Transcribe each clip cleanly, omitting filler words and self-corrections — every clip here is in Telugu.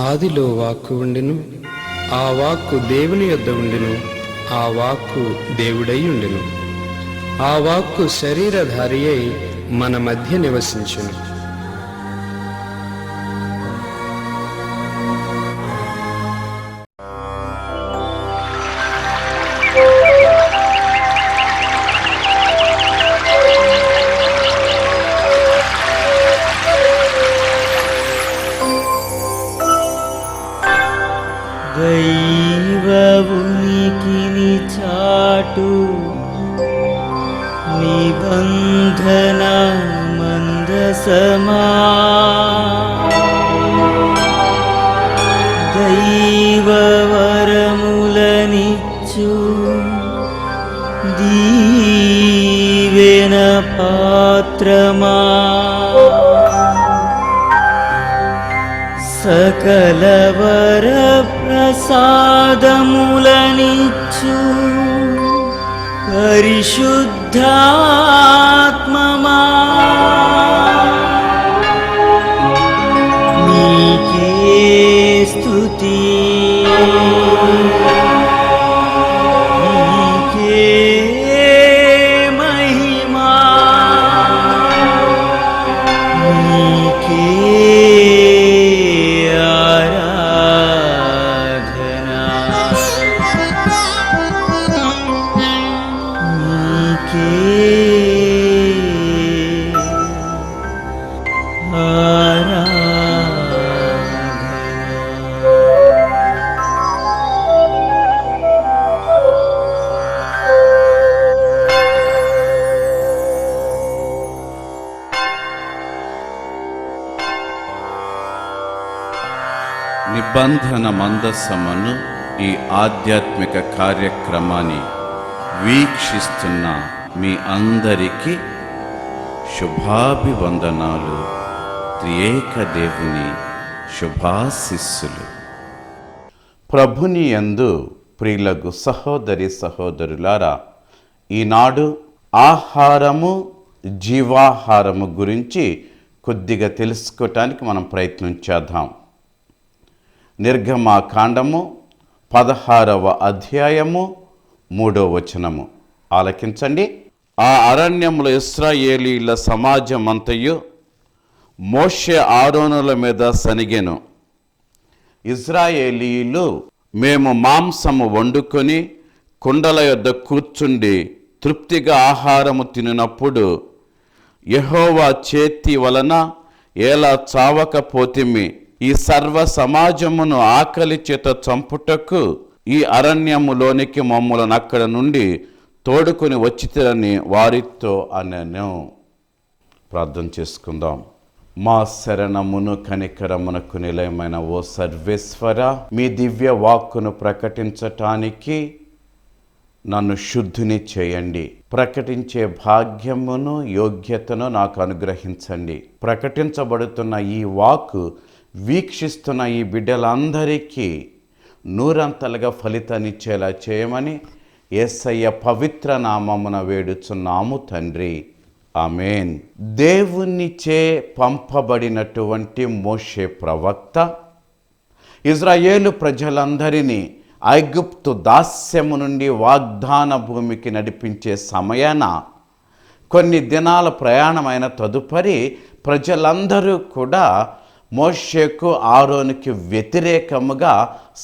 ఆదిలో వాక్కు ఉండెను, ఆ వాక్కు దేవుని యొద్ద ఉండెను, ఆ వాక్కు దేవుడై ఉండెను. ఆ వాక్కు శరీరధారి అయి మన మధ్య నివసించెను. దైవ ఉనికిని చాటు నిబంధన మందసమా, దైవ వరములనిచ్చు దీవెన పాత్రమా, సకల వర ప్రసాదములనిచ్చు పరిశుద్ధాత్మమా, నీకే స్తుతి, నీకే మహిమా, నీకే నిబంధన మందసమును ఈ ఆధ్యాత్మిక కార్యక్రమాన్ని వీక్షిస్తున్న మీ అందరికీ శుభాభివందనాలు. త్రియేక దేవుని శుభాశిస్సులు. ప్రభుని యందు ప్రియులకు సహోదరి సహోదరులారా, ఈనాడు ఆహారము జీవాహారము గురించి కొద్దిగా తెలుసుకోవటానికి మనం ప్రయత్నం చేద్దాం. నిర్గమాకాండము 16వ అధ్యాయము 3వ వచనము ఆలకించండి. ఆ అరణ్యములో ఇశ్రాయేలీల సమాజమంతయు మోషే ఆరోనుల మీద సనిగెను. ఇశ్రాయేలీలు మేము మాంసము వండుకొని కుండల యొద్ద కూర్చుండి తృప్తిగా ఆహారము తినినప్పుడు యెహోవా చేతి వలన ఎలా చావకపోతిమి, ఈ సర్వ సమాజమును ఆకలి చేత చంపుటకు ఈ అరణ్యములోనికి మమ్మలను అక్కడ నుండి తోడుకొని వచ్చితిరని వారితో అనెను. ప్రార్థన చేసుకుందాం. మా శరణమును కనికరమునకు నిలయమైన ఓ సర్వేశ్వర, మీ దివ్య వాక్కును ప్రకటించటానికి నన్ను శుద్ధిని చేయండి. ప్రకటించే భాగ్యమును యోగ్యతను నాకు అనుగ్రహించండి. ప్రకటించబడుతున్న ఈ వాక్కు వీక్షిస్తున్న ఈ బిడ్డలందరికీ నూరంతలుగా ఫలితాన్నిచ్చేలా చేయమని యేసయ్య పవిత్ర నామమున వేడుచున్నాము తండ్రి, ఆమేన్. దేవునిచే పంపబడినటువంటి మోషే ప్రవక్త ఇజ్రాయేలు ప్రజలందరినీ ఐగుప్తు దాస్యము నుండి వాగ్దాన భూమికి నడిపించే సమయాన కొన్ని దినాల ప్రయాణమైన తదుపరి ప్రజలందరూ కూడా మోషేకు ఆరోనుకి వ్యతిరేకముగా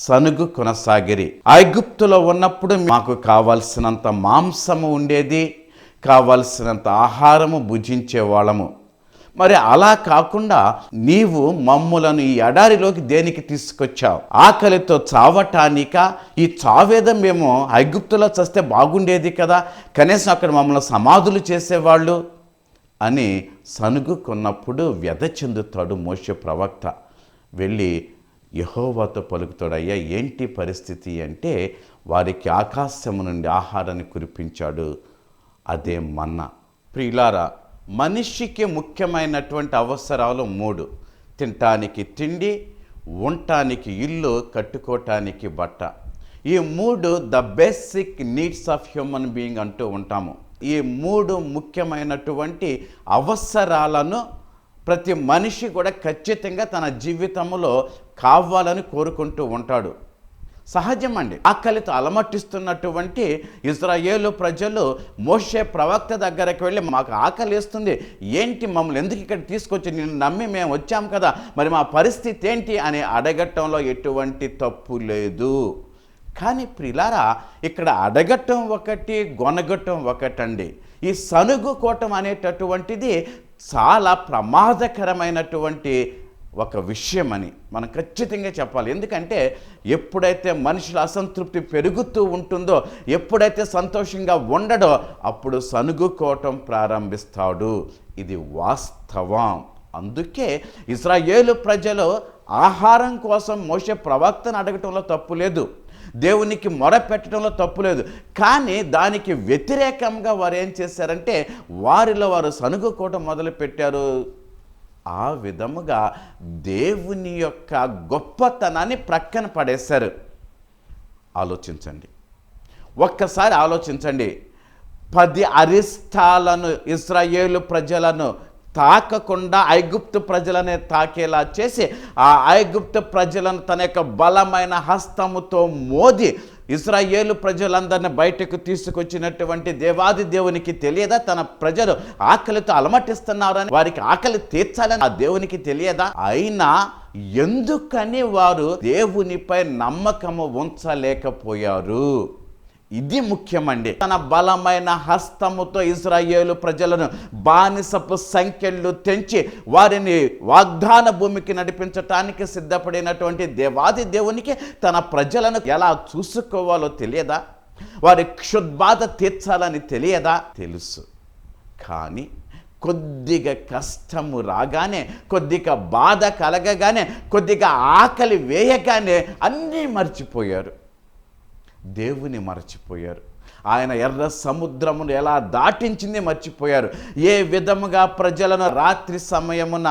సనుగు కొనసాగిరి. ఐగుప్తులో ఉన్నప్పుడు మాకు కావలసినంత మాంసము ఉండేది, కావలసినంత ఆహారము భుజించే వాళ్ళము. మరి అలా కాకుండా నీవు మమ్ములను ఈ ఎడారిలోకి దేనికి తీసుకొచ్చావు? ఆకలితో చావటానిక? ఈ చావేదో మేము ఐగుప్తులో చస్తే బాగుండేది కదా, కనీసం అక్కడ మమ్మల్ని సమాధులు చేసేవాళ్ళు అని సనుగుకున్నప్పుడు వ్యధ చెందుతాడు మోషే ప్రవక్త. వెళ్ళి యెహోవాతో పలుకుతాడు, అయ్యా ఏంటి పరిస్థితి అంటే, వారికి ఆకాశము నుండి ఆహారాన్ని కురిపించాడు, అదే మన్నా. ప్రియులారా, మనిషికి ముఖ్యమైనటువంటి అవసరాలు 3: తినటానికి తిండి, ఉండటానికి ఇల్లు, కట్టుకోవటానికి బట్ట. ఈ 3 the basic needs of human being అంటూ ఉంటాము. ఈ 3 ముఖ్యమైనటువంటి అవసరాలను ప్రతి మనిషి కూడా ఖచ్చితంగా తన జీవితంలో కావాలని కోరుకుంటూ ఉంటాడు. సహజం అండి. ఆకలితో అలమటిస్తున్నటువంటి ఇశ్రాయేలు ప్రజలు మోషే ప్రవక్త దగ్గరకు వెళ్ళి, మాకు ఆకలి వేస్తుంది, ఏంటి మమ్మల్ని ఎందుకు ఇక్కడ తీసుకొచ్చి, నిన్ను నమ్మి మేము వచ్చాం కదా, మరి మా పరిస్థితి ఏంటి అని అడగటంలో ఎటువంటి తప్పు లేదు. కానీ ప్రిలారా, ఇక్కడ అడగటం ఒకటి, గొనగటం ఒకటండి. ఈ సనుగుకోవటం అనేటటువంటిది చాలా ప్రమాదకరమైనటువంటి ఒక విషయం అని మనం ఖచ్చితంగా చెప్పాలి. ఎందుకంటే ఎప్పుడైతే మనుషుల అసంతృప్తి పెరుగుతూ ఉంటుందో, ఎప్పుడైతే సంతోషంగా ఉండడో, అప్పుడు సనుగుకోవటం ప్రారంభిస్తాడు. ఇది వాస్తవం. అందుకే ఇశ్రాయేలు ప్రజలు ఆహారం కోసం మోషే ప్రవక్తను అడగటంలో తప్పు లేదు, దేవునికి మొరపెట్టడంలో తప్పు లేదు. కానీ దానికి వ్యతిరేకంగా వారు ఏం చేశారంటే, వారిలో వారు సనుగుకోవటం మొదలుపెట్టారు. ఆ విధముగా దేవుని యొక్క గొప్పతనాన్ని ప్రక్కన పడేశారు. ఆలోచించండి, ఒక్కసారి ఆలోచించండి. 10 అరిష్టాలను ఇశ్రాయేలు ప్రజలను తాకకుండా ఐగుప్తు ప్రజలనే తాకేలా చేసి, ఆ ఐగుప్తు ప్రజలను తన యొక్క బలమైన హస్తముతో మోది ఇశ్రాయేలు ప్రజలందరిని బయటకు తీసుకొచ్చినటువంటి దేవాది దేవునికి తెలియదా? తన ప్రజలు ఆకలితో అలమటిస్తున్నారని, వారికి ఆకలి తీర్చాలని ఆ దేవునికి తెలియదా? అయినా ఎందుకని వారు దేవునిపై నమ్మకము ఉంచలేకపోయారు? ఇది ముఖ్యమండి. తన బలమైన హస్తముతో ఇశ్రాయేలు ప్రజలను బానిసపు సంఖ్యలు తెంచి వారిని వాగ్దాన భూమికి నడిపించటానికి సిద్ధపడినటువంటి దేవాది దేవునికి తన ప్రజలను ఎలా చూసుకోవాలో తెలియదా? వారి క్షుద్బాధ తీర్చాలని తెలియదా? తెలుసు. కానీ కొద్దిగా కష్టము రాగానే, కొద్దిగా బాధ కలగగానే, కొద్దిగా ఆకలి వేయగానే అన్నీ మర్చిపోయారు. దేవుని మర్చిపోయారు. ఆయన ఎర్ర సముద్రమును ఎలా దాటించింది మర్చిపోయారు. ఏ విధముగా ప్రజలను రాత్రి సమయమున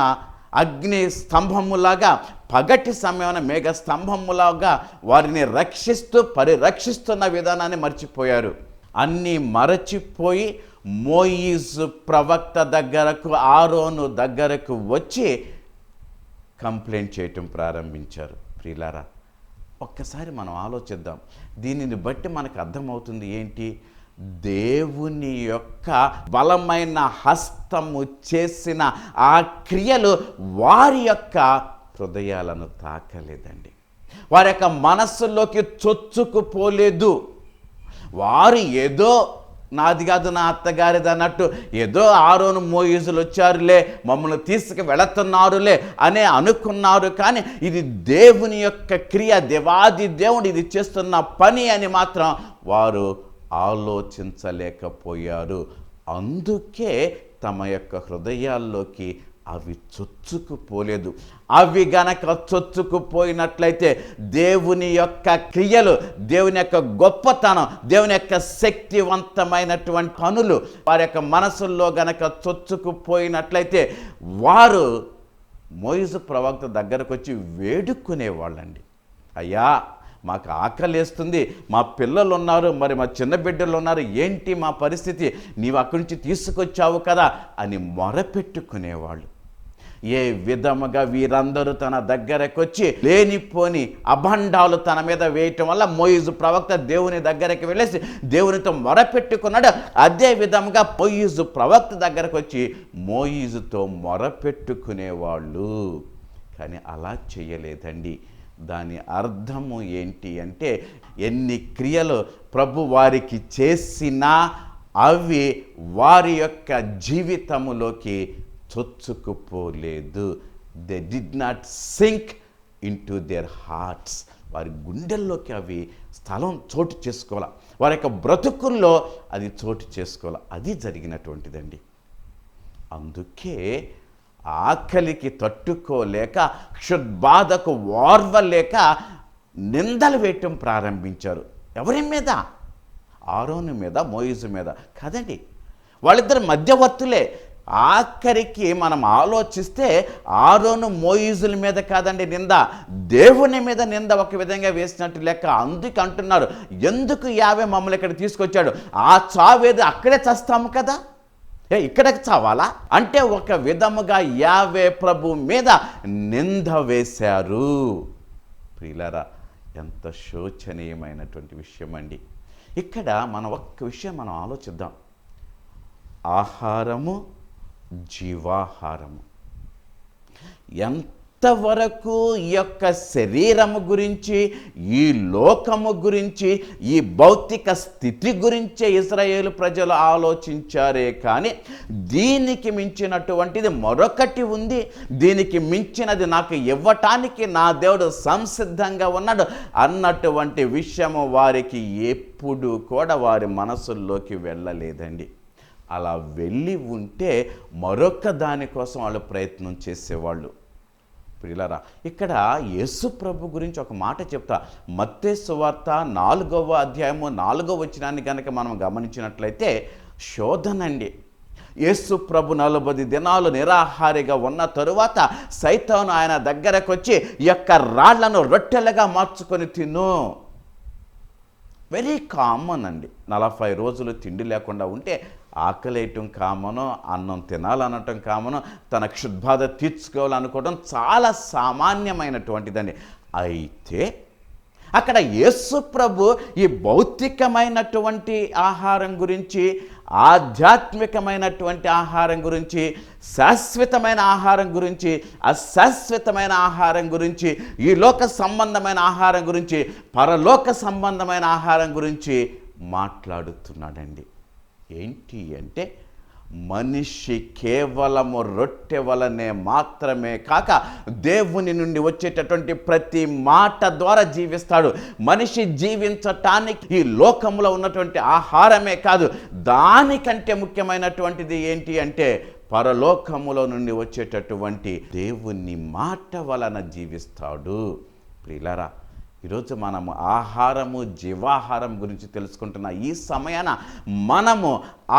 అగ్ని స్తంభములాగా, పగటి సమయమున మేఘ స్తంభములాగా వారిని రక్షిస్తూ పరిరక్షిస్తున్న విధానాన్ని మర్చిపోయారు. అన్నీ మరచిపోయి మోయిజు ప్రవక్త దగ్గరకు, ఆరోను దగ్గరకు వచ్చి కంప్లైంట్ చేయటం ప్రారంభించారు. ప్రియులారా, ఒక్కసారి మనం ఆలోచిద్దాం. దీనిని బట్టి మనకు అర్థమవుతుంది ఏంటి? దేవుని యొక్క బలమైన హస్తము చేసిన ఆ క్రియలు వారి యొక్క హృదయాలను తాకలేదండి, వారి యొక్క మనస్సులోకి చొచ్చుకుపోలేదు. వారు ఏదో నాది కాదు నా అత్తగారిది అన్నట్టు, ఏదో ఆరోను మోయిజులు వచ్చారులే, మమ్మల్ని తీసుకు వెళుతున్నారులే అనే అనుకున్నారు. కానీ ఇది దేవుని యొక్క క్రియ, దేవాది దేవుడు ఇది చేస్తున్న పని అని మాత్రం వారు ఆలోచించలేకపోయారు. అందుకే తమ యొక్క హృదయాల్లోకి అవి చొచ్చుకుపోలేదు. అవి గనక చొచ్చుకుపోయినట్లయితే దేవుని యొక్క క్రియలు, దేవుని యొక్క గొప్పతనం, దేవుని యొక్క శక్తివంతమైనటువంటి పనులు వారి యొక్క మనసుల్లో గనక చొచ్చుకుపోయినట్లయితే వారు మోయిజు ప్రవక్త దగ్గరకు వచ్చి వేడుకునేవాళ్ళండి. అయ్యా, మాకు ఆకలేస్తుంది, మా పిల్లలు ఉన్నారు, మరి మా చిన్న బిడ్డలు ఉన్నారు, ఏంటి మా పరిస్థితి, నీవు అక్కడి నుంచి తీసుకొచ్చావు కదా అని మొరపెట్టుకునేవాళ్ళు. ఏ విధముగా వీరందరూ తన దగ్గరకు వచ్చి లేనిపోని అభండాలు తన మీద వేయటం వల్ల మోయిజు ప్రవక్త దేవుని దగ్గరికి వెళ్ళేసి దేవునితో మొరపెట్టుకున్నాడు. అదే విధముగా మోయిజు ప్రవక్త దగ్గరకు వచ్చి మోయిజుతో మొరపెట్టుకునేవాళ్ళు. కానీ అలా చేయలేదండి. దాని అర్థము ఏంటి అంటే, ఎన్ని క్రియలు ప్రభు వారికి చేసినా అవి వారి యొక్క జీవితములోకి చొచ్చుకుపోలేదు. They did not sink in to their hearts. వారి గుండెల్లోకి అవి చోటు చేసుకోవాలి, వారి యొక్క బ్రతుకుల్లో అది చోటు చేసుకోవాలి. అది జరిగినటువంటిదండి. అందుకే ఆకలికి తట్టుకోలేక, క్షుద్బాధకు ఓర్వలేక నిందలు వేయటం ప్రారంభించారు. ఎవరి మీద? ఆరోను మీద, మోయిజు మీద కాదండి. వాళ్ళిద్దరు మధ్యవర్తులే. ఆఖరికి మనం ఆలోచిస్తే ఆరోను మోయిజుల మీద కాదండి నింద, దేవుని మీద నింద ఒక విధంగా వేసినట్టు లెక్క. అందుకు అంటున్నారు, ఎందుకు యావే మమ్మల్ని ఇక్కడ తీసుకొచ్చాడు, ఆ చావేది అక్కడే చస్తాము కదా, ఇక్కడికి చావాలా అంటే ఒక విధముగా యావే ప్రభు మీద నింద వేశారు. ప్రియులారా, ఎంత శోచనీయమైనటువంటి విషయం అండి. ఇక్కడ మనం ఒక్క విషయం మనం ఆలోచిద్దాం. ఆహారము, జీవాహారము ఎంతవరకు ఈ యొక్క శరీరము గురించి, ఈ లోకము గురించి, ఈ భౌతిక స్థితి గురించే ఇశ్రాయేలు ప్రజలు ఆలోచించారే కానీ దీనికి మించినటువంటిది మరొకటి ఉంది, దీనికి మించినది నాకు ఇవ్వటానికి నా దేవుడు సంసిద్ధంగా ఉన్నాడు అన్నటువంటి విషయము వారికి ఎప్పుడు కూడా వారి మనసుల్లోకి వెళ్ళలేదండి. అలా వెళ్ళి ఉంటే మరొక దానికోసం వాళ్ళు ప్రయత్నం చేసేవాళ్ళు. ప్రియులారా, ఇక్కడ యేసు ప్రభు గురించి ఒక మాట చెప్తా. మత్తయి సువార్త 4వ అధ్యాయము 4వ వచనాన్ని కనుక మనం గమనించినట్లయితే శోధనండి. యేసు ప్రభు 40 దినాలు నిరాహారిగా ఉన్న తరువాత సైతాను ఆయన దగ్గరకు వచ్చి ఈ యొక్క రాళ్లను రొట్టెలుగా మార్చుకొని తిను. వెరీ కామన్ అండి. 40 రోజులు తిండి లేకుండా ఉంటే ఆకలేయటం కామను, అన్నం తినాలనటం కామను, తన క్షుద్బాధ తీర్చుకోవాలనుకోవడం చాలా సామాన్యమైనటువంటిదండి. అయితే అక్కడ యేసు ప్రభు ఈ భౌతికమైనటువంటి ఆహారం గురించి, ఆధ్యాత్మికమైనటువంటి ఆహారం గురించి, శాశ్వతమైన ఆహారం గురించి, అశాశ్వతమైన ఆహారం గురించి, ఈ లోక సంబంధమైన ఆహారం గురించి, పరలోక సంబంధమైన ఆహారం గురించి మాట్లాడుతున్నాడండి. ఏంటి అంటే మనిషి కేవలము రొట్టె వలనే మాత్రమే కాక దేవుని నుండి వచ్చేటటువంటి ప్రతి మాట ద్వారా జీవిస్తాడు. మనిషి జీవించటానికి ఈ లోకంలో ఉన్నటువంటి ఆహారమే కాదు, దానికంటే ముఖ్యమైనటువంటిది ఏంటి అంటే పరలోకములో నుండి వచ్చేటటువంటి దేవుని మాట వలన జీవిస్తాడు. ప్రియులారా, ఈరోజు మనము ఆహారము, జీవాహారం గురించి తెలుసుకుంటున్న ఈ సమయాన మనము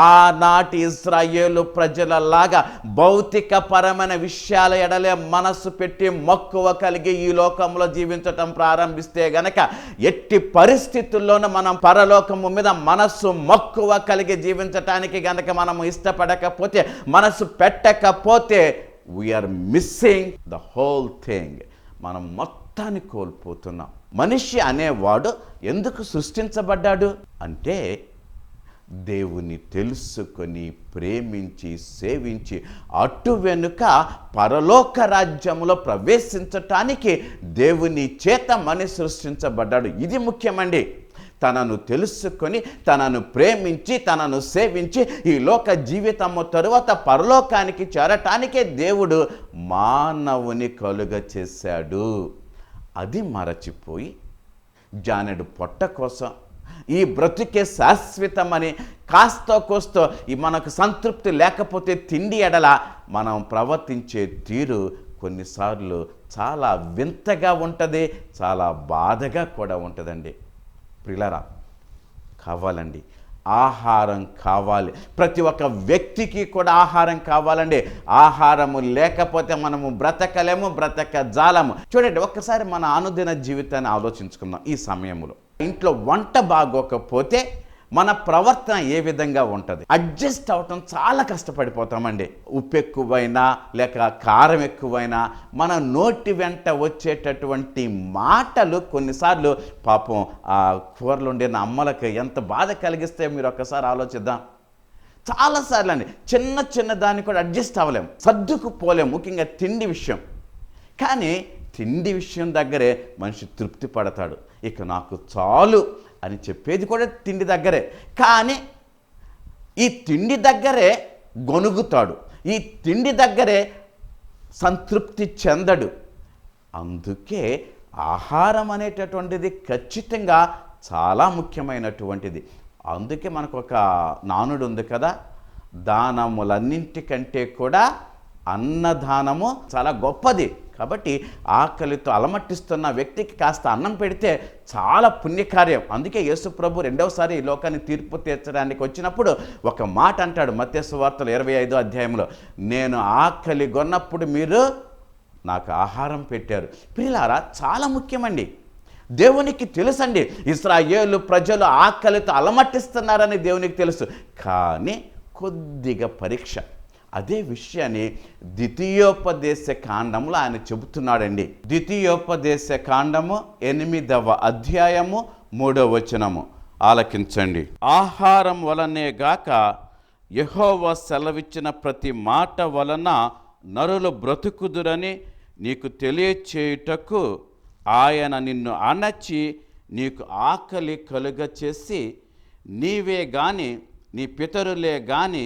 ఆనాటి ఇశ్రాయేలు ప్రజలలాగా భౌతిక పరమైన విషయాల ఎడలే మనస్సు పెట్టి మక్కువ కలిగి ఈ లోకంలో జీవించటం ప్రారంభిస్తే గనక ఎట్టి పరిస్థితుల్లోనూ మనం పరలోకము మీద మనస్సు మక్కువ కలిగి జీవించటానికి గనక మనము ఇష్టపడకపోతే, మనస్సు పెట్టకపోతే we are missing the whole thing. మనం మొత్తాన్ని కోల్పోతున్నాం. మనిషి అనేవాడు ఎందుకు సృష్టించబడ్డాడు అంటే దేవుని తెలుసుకొని ప్రేమించి సేవించి అటు వెనుక పరలోక రాజ్యములో ప్రవేశించటానికి దేవుని చేత మనిషి సృష్టించబడ్డాడు. ఇది ముఖ్యమండి. తనను తెలుసుకొని, తనను ప్రేమించి, తనను సేవించి ఈ లోక జీవితము తరువాత పరలోకానికి చేరటానికే దేవుడు మానవుని కలుగ చేశాడు. అది మరచిపోయి జానెడు పొట్ట కోసం, ఈ బ్రతుకే శాశ్వతమని కాస్తో కోస్తో ఈ మనకు సంతృప్తి లేకపోతే తిండి ఎడల మనం ప్రవర్తించే తీరు కొన్నిసార్లు చాలా వింతగా ఉంటుంది, చాలా బాధగా కూడా ఉంటుందండి. ప్రియులారా, కావాలండి, ఆహారం కావాలి. ప్రతి ఒక్క వ్యక్తికి కూడా ఆహారం కావాలండి. ఆహారము లేకపోతే మనము బ్రతకలేము, బ్రతకజాలము. చూడండి, ఒక్కసారి మన అనుదిన జీవితాన్ని ఆలోచించుకుందాం. ఈ సమయంలో ఇంట్లో వంట బాగోకపోతే మన ప్రవర్తన ఏ విధంగా ఉంటుంది? అడ్జస్ట్ అవటం చాలా కష్టపడిపోతామండి. ఉప్పు ఎక్కువైనా లేక కారం ఎక్కువైనా మన నోటి వెంట వచ్చేటటువంటి మాటలు కొన్నిసార్లు పాపం ఆ కూరలు ఉండిన అమ్మలకు ఎంత బాధ కలిగిస్తే మీరు ఒక్కసారి ఆలోచిద్దాం. చాలాసార్లు అండి చిన్న చిన్న దాన్ని కూడా అడ్జస్ట్ అవ్వలేము, సర్దుకుపోలేము, ముఖ్యంగా తిండి విషయం. కానీ తిండి విషయం దగ్గరే మనిషి తృప్తి పడతాడు. ఇక నాకు చాలు అని చెప్పేది కూడా తిండి దగ్గరే. కానీ ఈ తిండి దగ్గరే గొనుగుతాడు, ఈ తిండి దగ్గరే సంతృప్తి చెందడు. అందుకే ఆహారం అనేటటువంటిది ఖచ్చితంగా చాలా ముఖ్యమైనటువంటిది. అందుకే మనకు ఒక నానుడు ఉంది కదా, దానములన్నింటికంటే కూడా అన్నదానము చాలా గొప్పది. కాబట్టి ఆకలితో అలమట్టిస్తున్న వ్యక్తికి కాస్త అన్నం పెడితే చాలా పుణ్యకార్యం. అందుకే యేసు ప్రభు రెండవసారి ఈ లోకాన్ని తీర్పు తీర్చడానికి వచ్చినప్పుడు ఒక మాట అంటాడు. మత్తయి సువార్తలు 25వ అధ్యాయంలో, నేను ఆకలి కొన్నప్పుడు మీరు నాకు ఆహారం పెట్టారు. ప్రియులారా, చాలా ముఖ్యమండి. దేవునికి తెలుసండి, ఇశ్రాయేలు ప్రజలు ఆకలితో అలమట్టిస్తున్నారని దేవునికి తెలుసు. కానీ కొద్దిగా పరీక్ష. అదే విషయాన్ని ద్వితీయోపదేశ కాండంలో ఆయన చెబుతున్నాడండి. ద్వితీయోపదేశ కాండము 8వ అధ్యాయము 3వ వచనము ఆలకించండి. ఆహారం వలనే గాక యెహోవా సెలవిచ్చిన ప్రతి మాట వలన నరులు బ్రతుకుదురని నీకు తెలియచేయుటకు ఆయన నిన్ను అణచి నీకు ఆకలి కలుగచేసి నీవే గాని నీ పితరులే గాని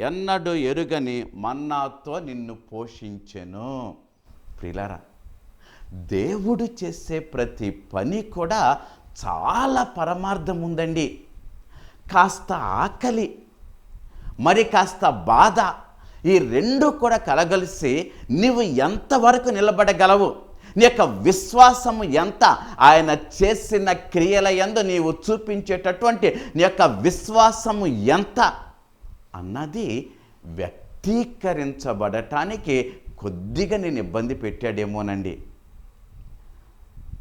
ఎన్నడూ ఎరుగని మన్నాతో నిన్ను పోషించెను. ప్రియులారా, దేవుడు చేసే ప్రతి పని కూడా చాలా పరమార్థం ఉందండి. కాస్త ఆకలి, మరి కాస్త బాధ, ఈ రెండు కూడా కలగలిసి నీవు ఎంతవరకు నిలబడగలవు, నీ యొక్క విశ్వాసము ఎంత, ఆయన చేసిన క్రియల యందు నీవు చూపించేటటువంటి నీ యొక్క విశ్వాసము ఎంత అన్నది వ్యక్తీకరించబడటానికి కొద్దిగా నేను ఇబ్బంది పెట్టాడేమోనండి.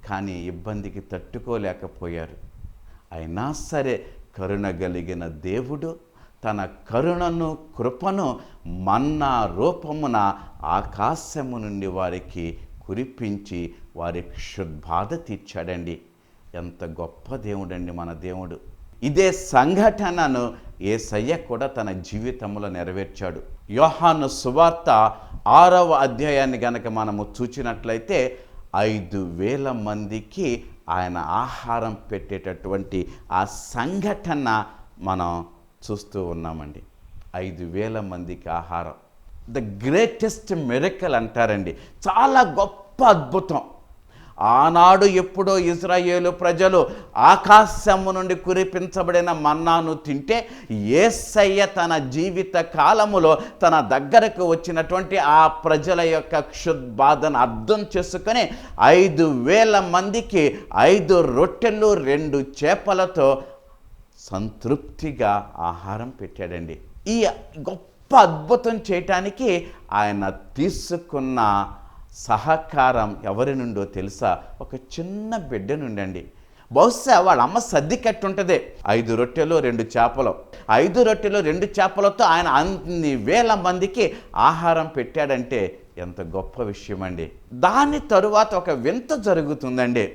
కానీ ఇబ్బందికి తట్టుకోలేకపోయారు. అయినా సరే కరుణ కలిగిన దేవుడు తన కరుణను కృపను మన్నా రూపమున ఆకాశము నుండి వారికి కురిపించి వారి క్షుద్బాధ తీర్చాడండి. ఎంత గొప్ప దేవుడండి మన దేవుడు. ఇదే సంఘటనను యేసయ్య కూడా తన జీవితంలో నెరవేర్చాడు. యోహాను సువార్త 6వ అధ్యాయాన్ని గనక మనము చూచినట్లయితే 5,000 మందికి ఆయన ఆహారం పెట్టేటటువంటి ఆ సంఘటన మనం చూస్తూ ఉన్నామండి. 5,000 మందికి ఆహారం, ద గ్రేటెస్ట్ మిరకల్ అంటారండి. చాలా గొప్ప అద్భుతం. ఆనాడు ఎప్పుడో ఇశ్రాయేలు ప్రజలు ఆకాశము నుండి కురిపించబడిన మన్నాను తింటే యేసయ్య తన జీవిత కాలములో తన దగ్గరకు వచ్చినటువంటి ఆ ప్రజల యొక్క క్షుద్బాధను అర్థం చేసుకొని 5,000 మందికి 5 రొట్టెలు 2 చేపలతో సంతృప్తిగా ఆహారం పెట్టాడండి. ఈ గొప్ప అద్భుతం చేయటానికి ఆయన తీసుకున్న సహకారం ఎవరి నుండో తెలుసా? ఒక చిన్న బిడ్డ నుండండి. బహుశా వాళ్ళ అమ్మ సర్ది కట్టుంటుంది. 5 రొట్టెలు 2 చేపలు, 5 రొట్టెలు 2 చేపలతో ఆయన అన్ని వేల మందికి ఆహారం పెట్టాడంటే ఎంత గొప్ప విషయం అండి. దాని తరువాత ఒక వింత జరుగుతుందండి.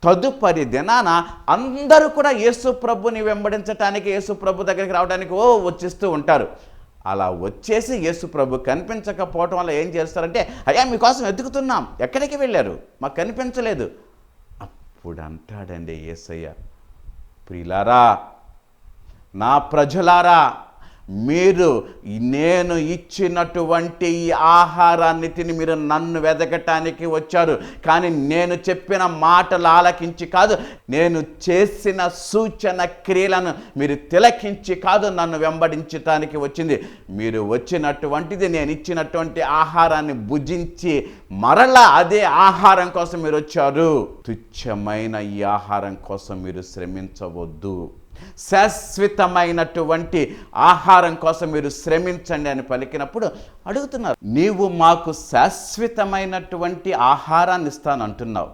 తదుపరి దినాన అందరూ కూడా యేసు ప్రభుని వెంబడించటానికి, యేసు ప్రభు దగ్గరికి రావడానికి వచ్చేస్తూ ఉంటారు. అలా వచ్చేసి యేసు ప్రభు కనిపించకపోవటం వల్ల ఏం చేస్తారంటే, అయ్యా మీకోసం వెతుకుతున్నాం, ఎక్కడికి వెళ్ళారు, మాకు కనిపించలేదు. అప్పుడు అంటాడండి యేసయ్య, ప్రియులారా, నా ప్రజలారా, మీరు నేను ఇచ్చినటువంటి ఈ ఆహారాన్ని తిని మీరు నన్ను వెదకటానికి వచ్చారు. కానీ నేను చెప్పిన మాటలు ఆలకించి కాదు, నేను చేసిన సూచన క్రియలను మీరు తిలకించి కాదు నన్ను వెంబడించటానికి వచ్చింది. మీరు వచ్చినటువంటిది నేను ఇచ్చినటువంటి ఆహారాన్ని భుజించి మరలా అదే ఆహారం కోసం మీరు వచ్చారు. తుచ్చమైన ఈ ఆహారం కోసం మీరు శ్రమించవద్దు, శాశ్వతమైనటువంటి ఆహారం కోసం మీరు శ్రమించండి అని పలికినప్పుడు అడుగుతున్నారు, నీవు మాకు శాశ్వతమైనటువంటి ఆహారాన్ని ఇస్తానంటున్నావు,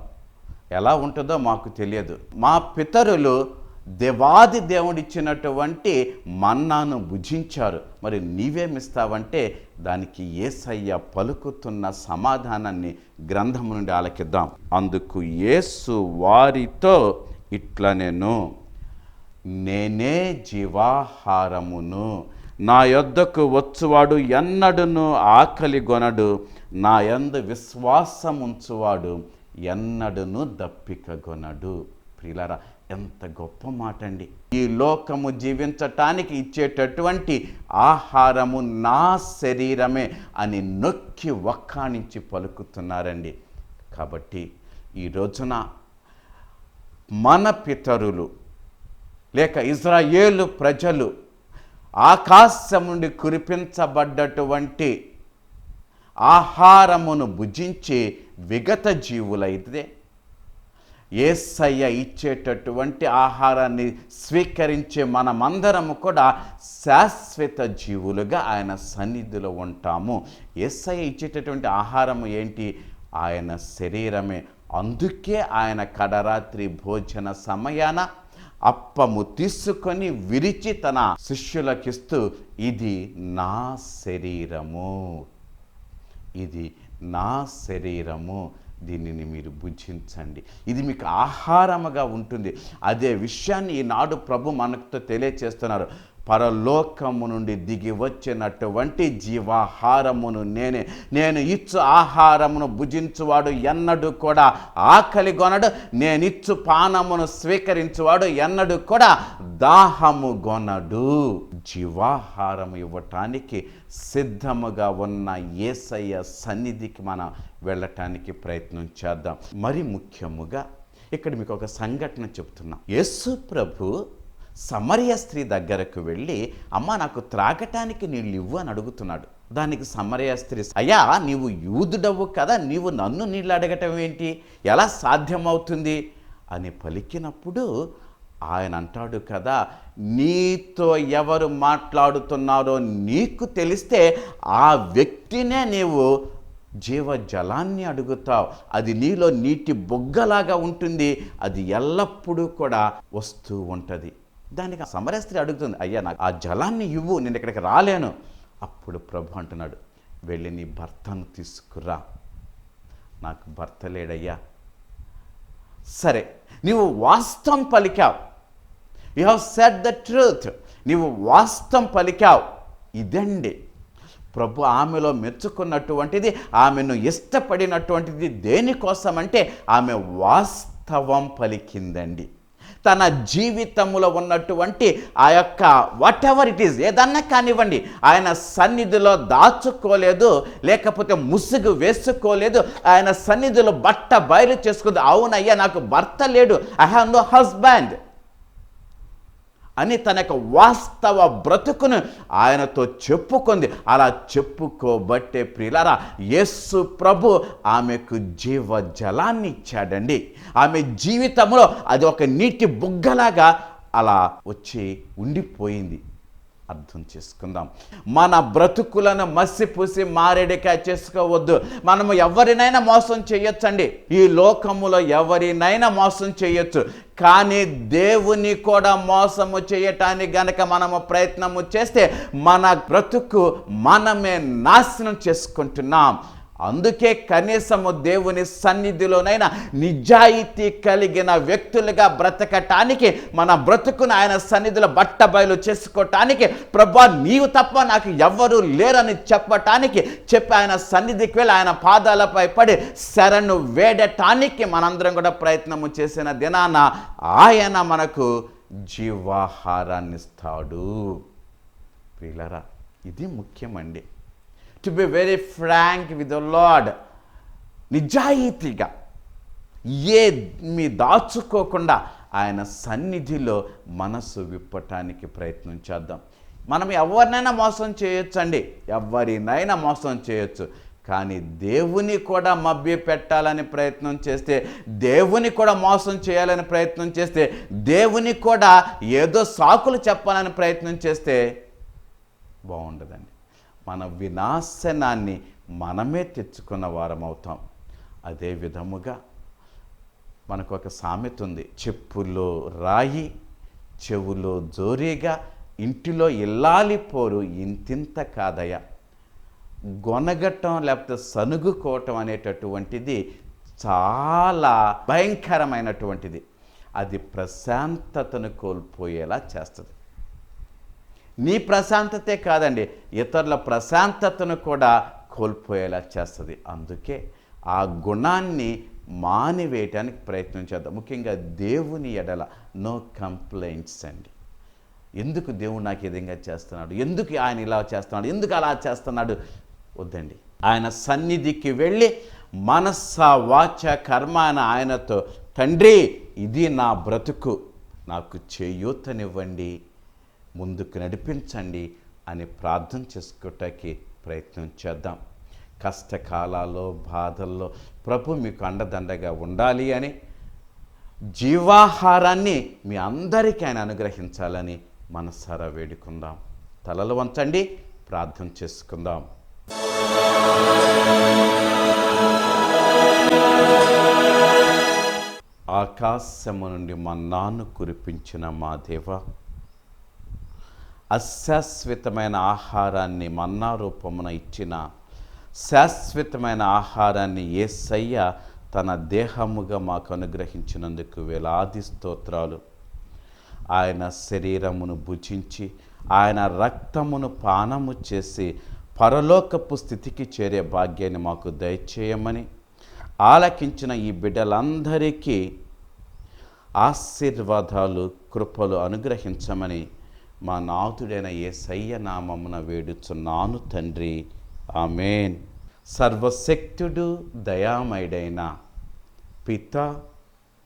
ఎలా ఉంటుందో మాకు తెలియదు. మా పితరులు దేవాది దేవుడిచ్చినటువంటి మన్నాను భుజించారు, మరి నీవేమిస్తావంటే దానికి యేసయ్య పలుకుతున్న సమాధానాన్ని గ్రంథము నుండి ఆలకిద్దాం. అందుకు యేసు వారితో ఇట్లనెను, నేనే జీవాహారమును, నా యొద్దకు వచ్చువాడు ఎన్నడును ఆకలి గొనడు, నా యందు విశ్వాసముంచువాడు ఎన్నడును దప్పిక గొనడు. ప్రియులారా, ఎంత గొప్ప మాట అండి. ఈ లోకము జీవించటానికి ఇచ్చేటటువంటి ఆహారము నా శరీరమే అని నొక్కి వక్కాణించి పలుకుతున్నారండి. కాబట్టి ఈ రోజున మన పితరులు లేక ఇజ్రాయేలు ప్రజలు ఆకాశం నుండి కురిపించబడ్డటువంటి ఆహారమును భుజించి విగత జీవులైతే యేసయ్య ఇచ్చేటటువంటి ఆహారాన్ని స్వీకరించే మనమందరము కూడా శాశ్వత జీవులుగా ఆయన సన్నిధిలో ఉంటాము. యేసయ్య ఇచ్చేటటువంటి ఆహారము ఏంటి? ఆయన శరీరమే. అందుకే ఆయన కడరాత్రి భోజన సమయాన అప్పము తీసుకొని విరిచి తన శిష్యులకిస్తూ, ఇది నా శరీరము, ఇది నా శరీరము, దీనిని మీరు భుజించండి, ఇది మీకు ఆహారముగా ఉంటుంది. అదే విషయాన్ని ఈనాడు ప్రభు మనకు తెలియచేస్తున్నారు. పరలోకము నుండి దిగి వచ్చినటువంటి జీవాహారమును నేనే, నేను ఇచ్చు ఆహారమును భుజించువాడు ఎన్నడూ కూడా ఆకలి గొనడు, నేనిచ్చు పానమును స్వీకరించువాడు ఎన్నడూ కూడా దాహము గొనడు. జీవాహారము ఇవ్వటానికి సిద్ధముగా ఉన్న యేసయ్య సన్నిధికి మనం వెళ్ళటానికి ప్రయత్నం చేద్దాం. మరి ముఖ్యముగా ఇక్కడ మీకు ఒక సంఘటన చెప్తున్నా. యేసు ప్రభు సమరయ స్త్రీ దగ్గరకు వెళ్ళి, అమ్మ నాకు త్రాగటానికి నీళ్ళు ఇవ్వు అని అడుగుతున్నాడు. దానికి సమరయ స్త్రీ, అయ్యా నీవు యూదుడవు కదా, నీవు నన్ను నీళ్ళు అడగటం ఏంటి, ఎలా సాధ్యమవుతుంది అని పలికినప్పుడు ఆయన అంటాడు కదా, నీతో ఎవరు మాట్లాడుతున్నారో నీకు తెలిస్తే ఆ వ్యక్తినే నీవు జీవజలాన్ని అడుగుతావు, అది నీలో నీటి బొగ్గలాగా ఉంటుంది, అది ఎల్లప్పుడూ కూడా వస్తూ ఉంటుంది. దానికి సమరయ స్త్రీ అడుగుతుంది, అయ్యా నాకు ఆ జలాన్ని ఇవ్వు, నేను ఇక్కడికి రాలేను. అప్పుడు ప్రభు అంటున్నాడు, వెళ్ళి నీ భర్తను తీసుకురా. నాకు భర్త లేడయ్యా. సరే, నీవు వాస్తవం పలికావు, you have said the truth, నీవు వాస్తవం పలికావు. ఇదండి ప్రభు ఆమెలో మెచ్చుకున్నటువంటిది, ఆమెను ఇష్టపడినటువంటిది. దేనికోసమంటే ఆమె వాస్తవం పలికిందండి. తన జీవితంలో ఉన్నటువంటి ఆ యొక్క వాట్ ఎవర్ ఇట్ ఈస్, ఏదన్నా కానివ్వండి, ఆయన సన్నిధిలో దాచుకోలేదు, లేకపోతే ముసుగు వేసుకోలేదు. ఆయన సన్నిధిలో బట్ట బయలు చేసుకుంది. అవునయ్యా నాకు భర్త లేడు, ఐ హ్యావ్ నో హస్బెండ్ అని తన యొక్క వాస్తవ బ్రతుకును ఆయనతో చెప్పుకుంది. అలా చెప్పుకోబట్టే ప్రియులారా, యేసు ప్రభు ఆమెకు జీవజలాన్ని ఇచ్చాడండి. ఆమె జీవితంలో అది ఒక నీటి బుగ్గలాగా అలా వచ్చి ఉండిపోయింది. అర్థం చేసుకుందాం. మన బ్రతుకులను మసిపూసి మారేడికాయ చేసుకోవద్దు. మనము ఎవరినైనా మోసం చేయొచ్చండి, ఈ లోకములో ఎవరినైనా మోసం చేయొచ్చు. కానీ దేవుని కూడా మోసము చేయటానికి గనక మనము ప్రయత్నము చేస్తే మన బ్రతుకు మనమే నాశనం చేసుకుంటున్నాం. అందుకే కనీసము దేవుని సన్నిధిలోనైనా నిజాయితీ కలిగిన వ్యక్తులుగా బ్రతకటానికి, మన బ్రతుకును ఆయన సన్నిధిలో బట్టబయలు చేసుకోవటానికి, ప్రభా నీవు తప్ప నాకు ఎవ్వరూ లేరని చెప్పటానికి చెప్పి ఆయన సన్నిధికి వెళ్ళి ఆయన పాదాలపై పడి శరణు వేడటానికి మనందరం కూడా ప్రయత్నము చేసిన దినాన ఆయన మనకు జీవాహారాన్ని ఇస్తాడు. ప్రియులారా, ఇది ముఖ్యమండి. To be very frank with the Lord, నిజాయితీగా మీ దాచుకోకుండా ఆయన సన్నిధిలో మనసు విప్పటానికి ప్రయత్నం చేద్దాం. మనం ఎవరినైనా మోసం చేయొచ్చండి, ఎవరినైనా మోసం చేయొచ్చు. కానీ దేవుని కూడా మభ్య పెట్టాలని ప్రయత్నం చేస్తే, దేవుని కూడా మోసం చేయాలని ప్రయత్నం చేస్తే, దేవుని కూడా ఏదో సాకులు చెప్పాలని ప్రయత్నం చేస్తే బాగుండదండి. మన వినాశనాన్ని మనమే తెచ్చుకున్న వారం అవుతాం. అదే విధముగా మనకు ఒక సామెత ఉంది, చెప్పులో రాయి చెవులో జోరీగా ఇంటిలో ఇల్లాలిపోరు ఇంతింత కాదయ. గొనగటం లేకపోతే సనుగుకోవటం అనేటటువంటిది చాలా భయంకరమైనటువంటిది. అది ప్రశాంతతను కోల్పోయేలా చేస్తుంది. నీ ప్రశాంతతే కాదండి, ఇతరుల ప్రశాంతతను కూడా కోల్పోయేలా చేస్తుంది. అందుకే ఆ గుణాన్ని మానివేయటానికి ప్రయత్నం చేద్దాం. ముఖ్యంగా దేవుని ఎడల నో కంప్లైంట్స్ అండి. ఎందుకు దేవుడు నాకు ఈ విధంగా చేస్తున్నాడు, ఎందుకు ఆయన ఇలా చేస్తున్నాడు, ఎందుకు అలా చేస్తున్నాడు వద్దండి. ఆయన సన్నిధికి వెళ్ళి మనస్స వాచ కర్మ అని ఆయనతో, తండ్రి ఇది నా బ్రతుకు, నాకు చేయూతనివ్వండి, ముందుకు నడిపించండి అని ప్రార్థన చేసుకోవటానికి ప్రయత్నం చేద్దాం. కష్టకాలాల్లో బాధల్లో ప్రభు మీకు అండదండగా ఉండాలి అని, జీవాహారాన్ని మీ అందరికీ ఆయన అనుగ్రహించాలని మనసారా వేడుకుందాం. తలలు వంచండి, ప్రార్థన చేసుకుందాం. ఆకాశము నుండి మన్నాను కురిపించిన మా దేవ, అశాశ్వతమైన ఆహారాన్ని మన్నా రూపమున ఇచ్చిన శాశ్వతమైన ఆహారాన్ని యేసయ్య తన దేహముగా మాకు అనుగ్రహించినందుకు వేలాది స్తోత్రాలు. ఆయన శరీరమును భుజించి ఆయన రక్తమును పానము చేసి పరలోకపు స్థితికి చేరే భాగ్యాన్ని మాకు దయచేయమని, ఆలకించిన ఈ బిడ్డలందరికీ ఆశీర్వాదాలు కృపలు అనుగ్రహించమని మా నాథుడైన యేసయ్య నామమున వేడుచున్నాను తండ్రి, ఆమేన్. సర్వశక్తుడు దయామయుడైన పిత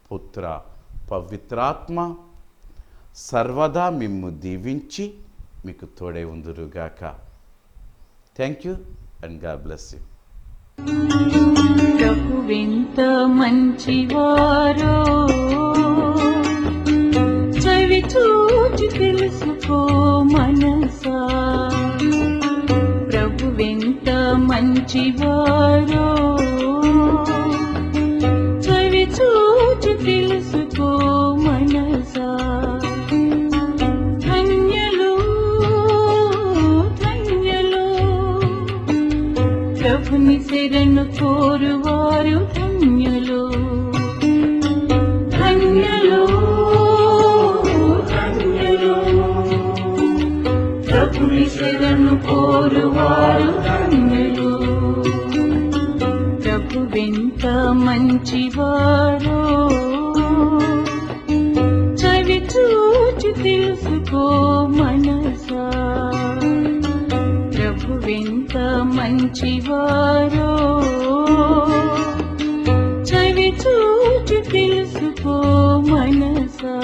పుత్ర పవిత్రాత్మ సర్వదా మిమ్ము దీవించి మీకు తోడై ఉందురుగాక. Thank you and God bless you. ప్రభువెంత మంచివారో చవి చూచి తెలుసుకో మనసా. ప్రభువెంత మంచివారో చవి చూచి తెలుసుకో మనసా. ప్రభుని శరణు కోరువారు ధన్యులు, ధన్యులు, ధన్యులు. ప్రభుని శరణు కోరువారు ధన్యులు. ప్రభువెంత మంచివారో చవి చూచి తెలుసుకో మనసా. ప్రభువెంత మంచివారో చవి చూచి తెలుసుకో మనసా.